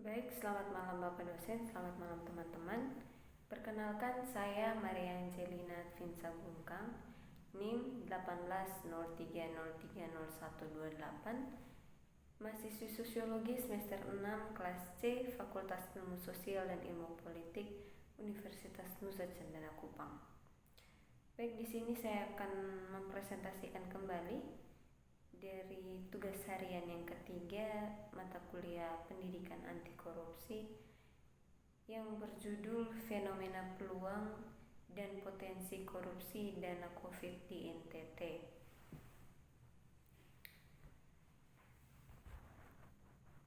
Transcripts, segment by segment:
Baik, selamat malam Bapak dosen, selamat malam teman-teman. Perkenalkan, saya Maria Angelina Advinsa Bungkang, NIM 1803030128, mahasiswi Sosiologi semester 6 kelas C, Fakultas Ilmu Sosial dan Ilmu Politik, Universitas Nusa Cendana Kupang. Baik, di sini saya akan mempresentasikan kembali dari tugas harian yang ketiga mata kuliah Pendidikan Anti Korupsi yang berjudul Fenomena Peluang dan Potensi Korupsi Dana Covid di NTT.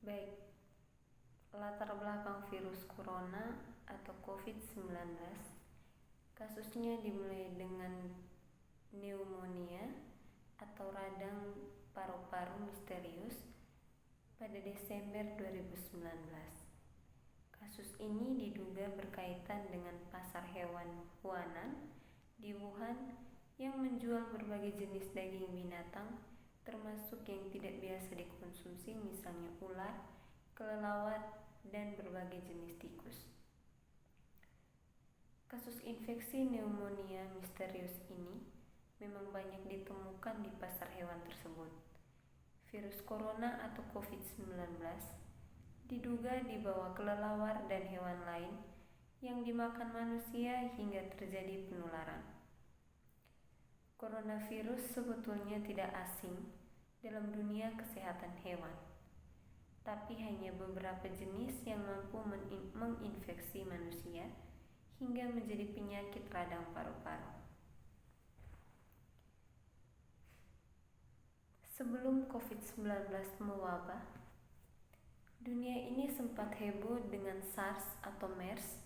Baik, latar belakang virus corona atau COVID-19. Kasusnya dimulai dengan pneumonia atau radang paru-paru misterius pada Desember 2019. Kasus ini diduga berkaitan dengan pasar hewan Huanan di Wuhan yang menjual berbagai jenis daging binatang, termasuk yang tidak biasa dikonsumsi, misalnya ular, kelelawar, dan berbagai jenis tikus. Kasus infeksi pneumonia misterius ini memang banyak ditemukan di pasar hewan tersebut. Virus corona atau COVID-19 diduga dibawa kelelawar dan hewan lain yang dimakan manusia hingga terjadi penularan. Coronavirus sebetulnya tidak asing dalam dunia kesehatan hewan, tapi hanya beberapa jenis yang mampu menginfeksi manusia hingga menjadi penyakit radang paru-paru. Sebelum COVID-19 mewabah, dunia ini sempat heboh dengan SARS atau MERS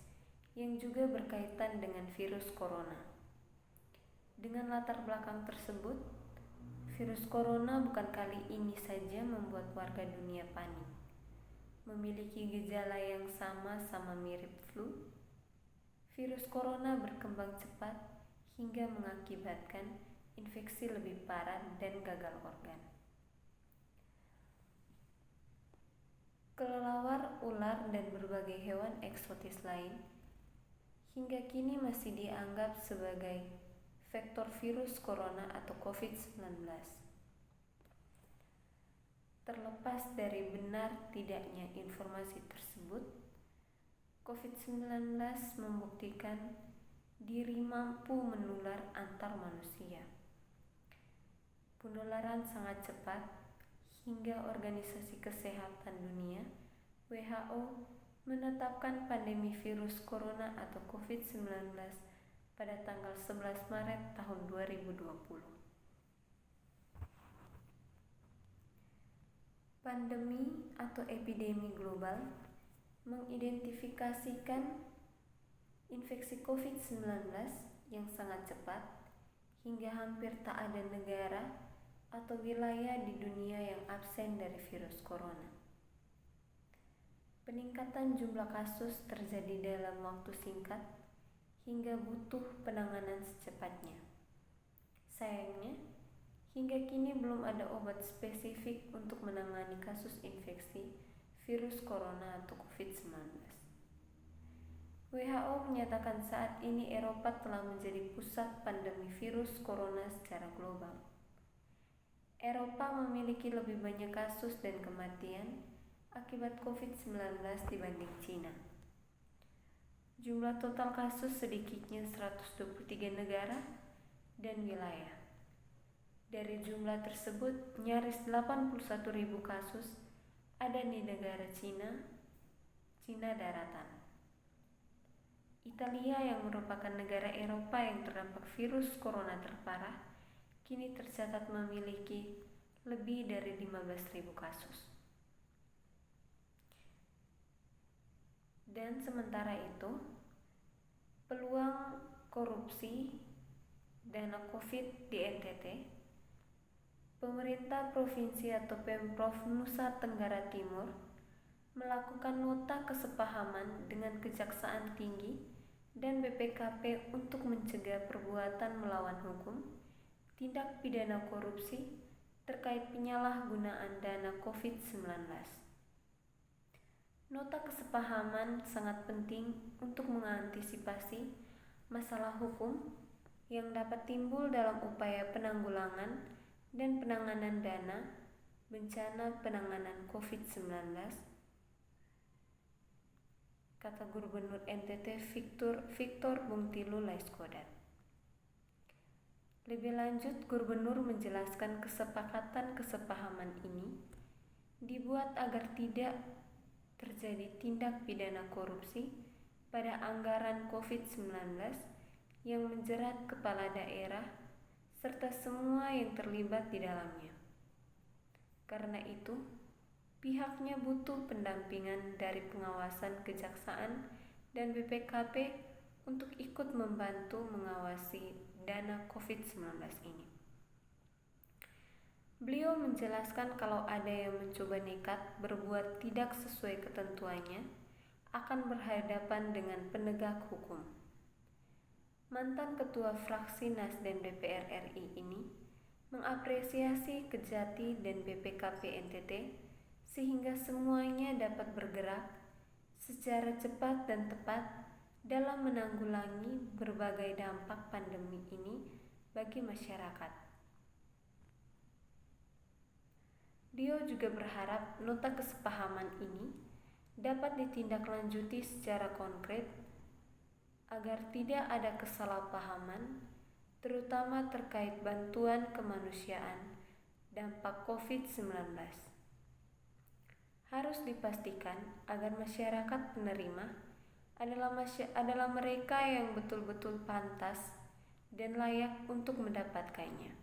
yang juga berkaitan dengan virus corona. Dengan latar belakang tersebut, virus corona bukan kali ini saja membuat warga dunia panik. Memiliki gejala yang sama-sama mirip flu, virus corona berkembang cepat hingga mengakibatkan infeksi lebih parah dan gagal organ. Kelelawar, ular, dan berbagai hewan eksotis lain hingga kini masih dianggap sebagai vektor virus corona atau COVID-19. Terlepas dari benar tidaknya informasi tersebut, COVID-19 membuktikan diri mampu menular antar manusia. Penularan sangat cepat hingga Organisasi Kesehatan Dunia (WHO) menetapkan pandemi virus corona atau COVID-19 pada tanggal 11 Maret tahun 2020. Pandemi atau epidemi global mengidentifikasikan infeksi COVID-19 yang sangat cepat hingga hampir tak ada negara atau wilayah di dunia yang absen dari virus corona. Peningkatan jumlah kasus terjadi dalam waktu singkat hingga butuh penanganan secepatnya. Sayangnya, hingga kini belum ada obat spesifik untuk menangani kasus infeksi virus corona atau COVID-19. WHO menyatakan saat ini Eropa telah menjadi pusat pandemi virus corona secara global. Eropa memiliki lebih banyak kasus dan kematian akibat COVID-19 dibanding Cina. Jumlah total kasus sedikitnya 123 negara dan wilayah. Dari jumlah tersebut, nyaris 81.000 kasus ada di negara Cina daratan. Italia yang merupakan negara Eropa yang terdampak virus corona terparah, kini tercatat memiliki lebih dari 15.000 kasus. Dan sementara itu, peluang korupsi dana COVID di NTT, pemerintah provinsi atau Pemprov Nusa Tenggara Timur melakukan nota kesepahaman dengan Kejaksaan Tinggi dan BPKP untuk mencegah perbuatan melawan hukum, tindak pidana korupsi terkait penyalahgunaan dana COVID-19. Nota kesepahaman sangat penting untuk mengantisipasi masalah hukum yang dapat timbul dalam upaya penanggulangan dan penanganan dana bencana penanganan COVID-19, kata Gubernur NTT Victor Bungtilu Laiskodat. Lebih lanjut, Gubernur menjelaskan kesepahaman ini dibuat agar tidak terjadi tindak pidana korupsi pada anggaran COVID-19 yang menjerat kepala daerah serta semua yang terlibat di dalamnya. Karena itu, pihaknya butuh pendampingan dari pengawasan kejaksaan dan BPKP untuk ikut membantu mengawasi dana COVID-19 ini. Beliau menjelaskan kalau ada yang mencoba nekat berbuat tidak sesuai ketentuannya akan berhadapan dengan penegak hukum. Mantan Ketua Fraksi Nasdem DPR RI ini mengapresiasi Kejati dan BPKP NTT sehingga semuanya dapat bergerak secara cepat dan tepat dalam menanggulangi berbagai dampak pandemi ini bagi masyarakat. Beliau juga berharap nota kesepahaman ini dapat ditindaklanjuti secara konkret agar tidak ada kesalahpahaman, terutama terkait bantuan kemanusiaan dampak COVID-19. Harus dipastikan agar masyarakat penerima adalah mereka yang betul-betul pantas dan layak untuk mendapatkannya.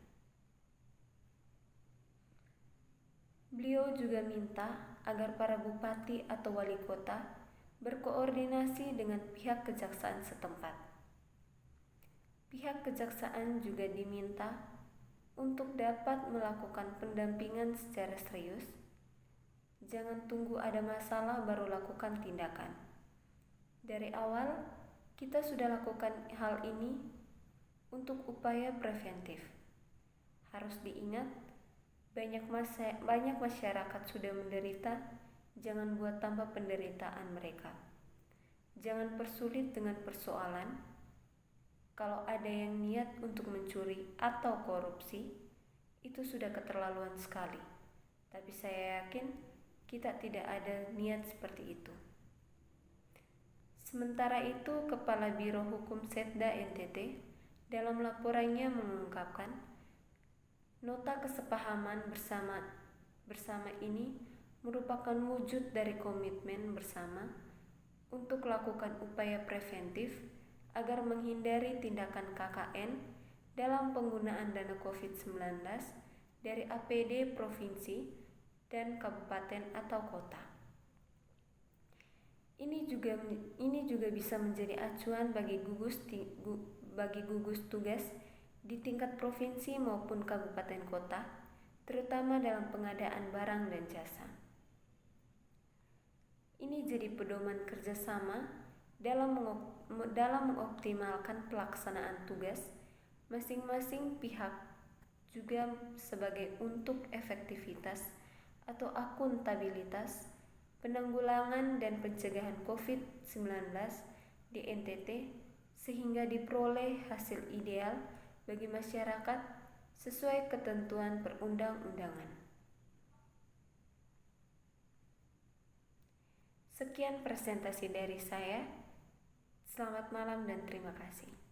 Beliau juga minta agar para bupati atau wali kota berkoordinasi dengan pihak kejaksaan setempat. Pihak kejaksaan juga diminta untuk dapat melakukan pendampingan secara serius. Jangan tunggu ada masalah baru lakukan tindakan. Dari awal, kita sudah lakukan hal ini untuk upaya preventif. Harus diingat, banyak masyarakat sudah menderita, jangan buat tambah penderitaan mereka. Jangan persulit dengan persoalan. Kalau ada yang niat untuk mencuri atau korupsi, itu sudah keterlaluan sekali. Tapi saya yakin kita tidak ada niat seperti itu. Sementara itu, Kepala Biro Hukum Setda NTT dalam laporannya mengungkapkan nota kesepahaman bersama ini merupakan wujud dari komitmen bersama untuk melakukan upaya preventif agar menghindari tindakan KKN dalam penggunaan dana COVID-19 dari APD provinsi dan kabupaten atau kota. Ini juga bisa menjadi acuan bagi gugus tugas di tingkat provinsi maupun kabupaten kota, terutama dalam pengadaan barang dan jasa. Ini jadi pedoman kerjasama dalam mengoptimalkan pelaksanaan tugas masing-masing pihak, juga sebagai untuk efektivitas atau akuntabilitas penanggulangan dan pencegahan COVID-19 di NTT sehingga diperoleh hasil ideal bagi masyarakat sesuai ketentuan perundang-undangan. Sekian presentasi dari saya. Selamat malam dan terima kasih.